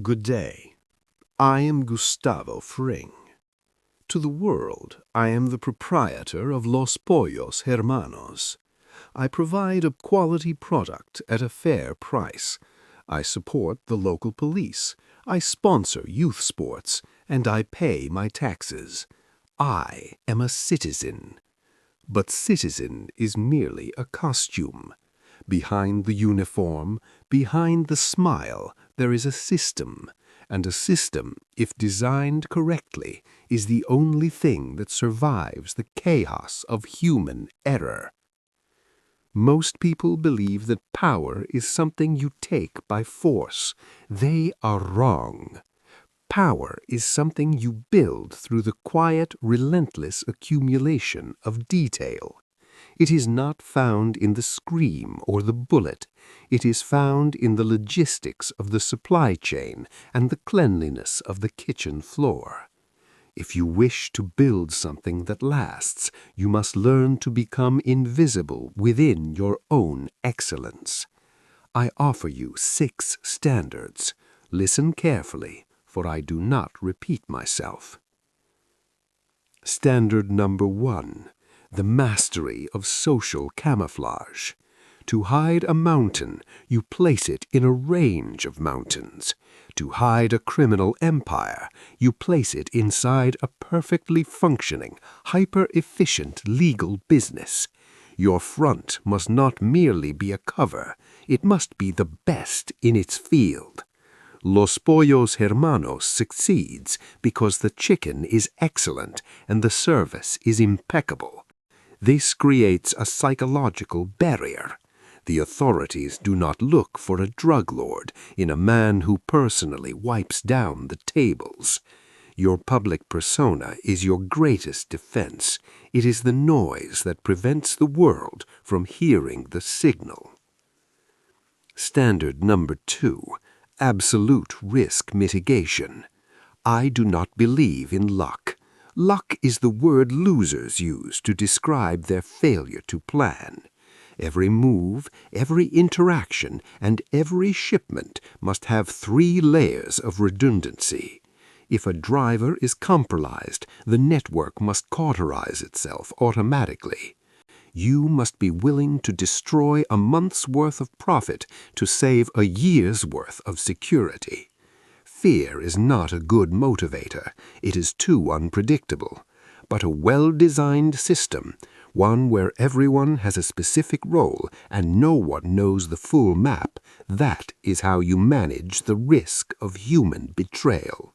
Good day. I am Gustavo Fring. To the world, I am the proprietor of Los Pollos Hermanos. I provide a quality product at a fair price. I support the local police. I sponsor youth sports, and I pay my taxes. I am a citizen. But citizen is merely a costume. Behind the uniform, behind the smile, there is a system, and a system, if designed correctly, is the only thing that survives the chaos of human error. Most people believe that power is something you take by force. They are wrong. Power is something you build through the quiet, relentless accumulation of detail. It is not found in the scream or the bullet. It is found in the logistics of the supply chain and the cleanliness of the kitchen floor. If you wish to build something that lasts, you must learn to become invisible within your own excellence. I offer you 6 standards. Listen carefully, for I do not repeat myself. Standard number 1. The mastery of social camouflage. To hide a mountain, you place it in a range of mountains. To hide a criminal empire, you place it inside a perfectly functioning, hyper-efficient legal business. Your front must not merely be a cover, it must be the best in its field. Los Pollos Hermanos succeeds because the chicken is excellent and the service is impeccable. This creates a psychological barrier. The authorities do not look for a drug lord in a man who personally wipes down the tables. Your public persona is your greatest defense. It is the noise that prevents the world from hearing the signal. Standard number 2. Absolute risk mitigation. I do not believe in luck. Luck is the word losers use to describe their failure to plan. Every move, every interaction, and every shipment must have 3 layers of redundancy. If a driver is compromised, the network must cauterize itself automatically. You must be willing to destroy a month's worth of profit to save a year's worth of security. Fear is not a good motivator. It is too unpredictable. But a well-designed system, one where everyone has a specific role and no one knows the full map, that is how you manage the risk of human betrayal.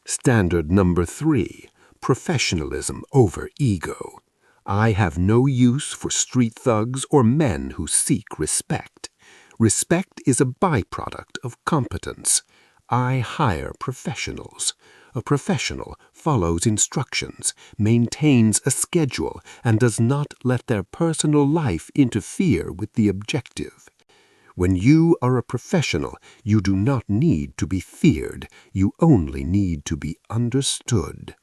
Standard number 3. Professionalism over ego. I have no use for street thugs or men who seek respect. Respect is a byproduct of competence. I hire professionals. A professional follows instructions, maintains a schedule, and does not let their personal life interfere with the objective. When you are a professional, you do not need to be feared. You only need to be understood.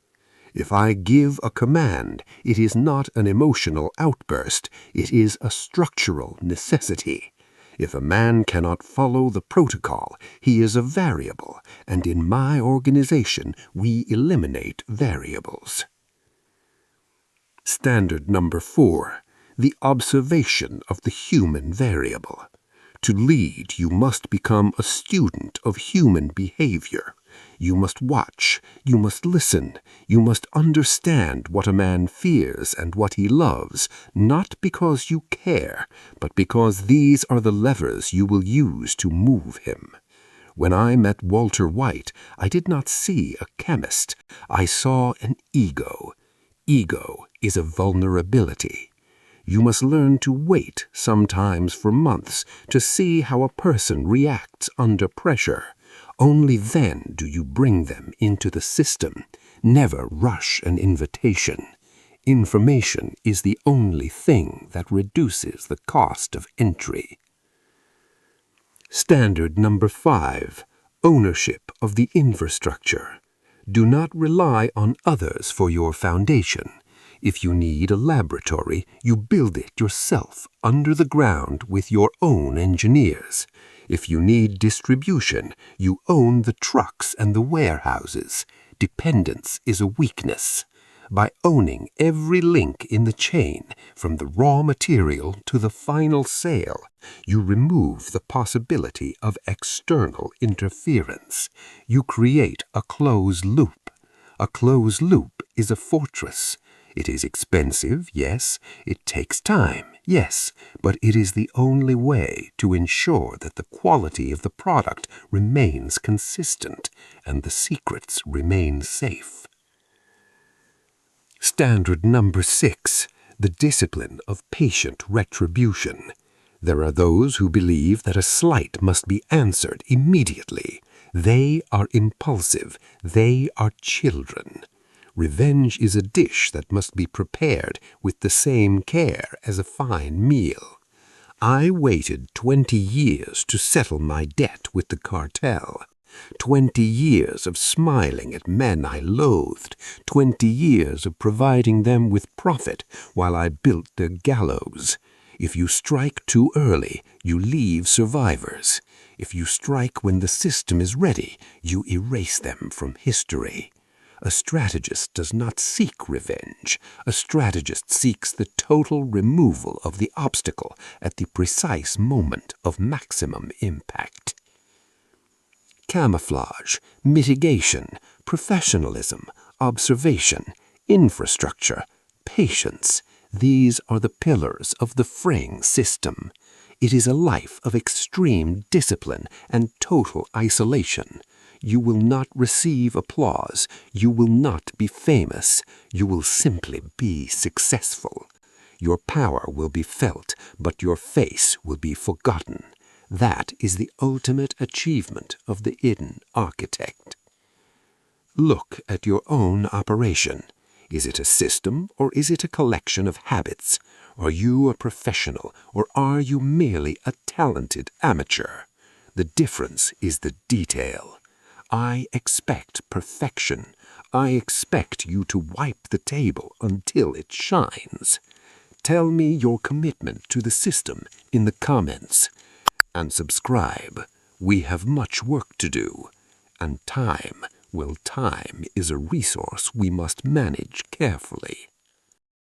If I give a command, it is not an emotional outburst. It is a structural necessity. If a man cannot follow the protocol, he is a variable, and in my organization we eliminate variables. Standard number 4. The observation of the human variable. To lead, you must become a student of human behavior. You must watch, you must listen, you must understand what a man fears and what he loves, not because you care, but because these are the levers you will use to move him. When I met Walter White, I did not see a chemist. I saw an ego. Ego is a vulnerability. You must learn to wait, sometimes for months, to see how a person reacts under pressure. Only then do you bring them into the system. Never rush an invitation. Information is the only thing that reduces the cost of entry. Standard number 5. Ownership of the infrastructure. Do not rely on others for your foundation. If you need a laboratory, you build it yourself under the ground with your own engineers. If you need distribution, you own the trucks and the warehouses. Dependence is a weakness. By owning every link in the chain, from the raw material to the final sale, you remove the possibility of external interference. You create a closed loop. A closed loop is a fortress. It is expensive, yes. It takes time, yes. But it is the only way to ensure that the quality of the product remains consistent and the secrets remain safe. Standard number 6, the discipline of patient retribution. There are those who believe that a slight must be answered immediately. They are impulsive. They are children. Revenge is a dish that must be prepared with the same care as a fine meal. I waited 20 years to settle my debt with the cartel. 20 years of smiling at men I loathed, 20 years of providing them with profit while I built their gallows. If you strike too early, you leave survivors. If you strike when the system is ready, you erase them from history. A strategist does not seek revenge. A strategist seeks the total removal of the obstacle at the precise moment of maximum impact. Camouflage, mitigation, professionalism, observation, infrastructure, patience. These are the pillars of the Fring system. It is a life of extreme discipline and total isolation. You will not receive applause. You will not be famous. You will simply be successful. Your power will be felt, but your face will be forgotten. That is the ultimate achievement of the hidden architect. Look at your own operation. Is it a system or is it a collection of habits? Are you a professional or are you merely a talented amateur? The difference is the detail. I expect perfection. I expect you to wipe the table until it shines. Tell me your commitment to the system in the comments. And subscribe. We have much work to do. And time, well, time is a resource we must manage carefully.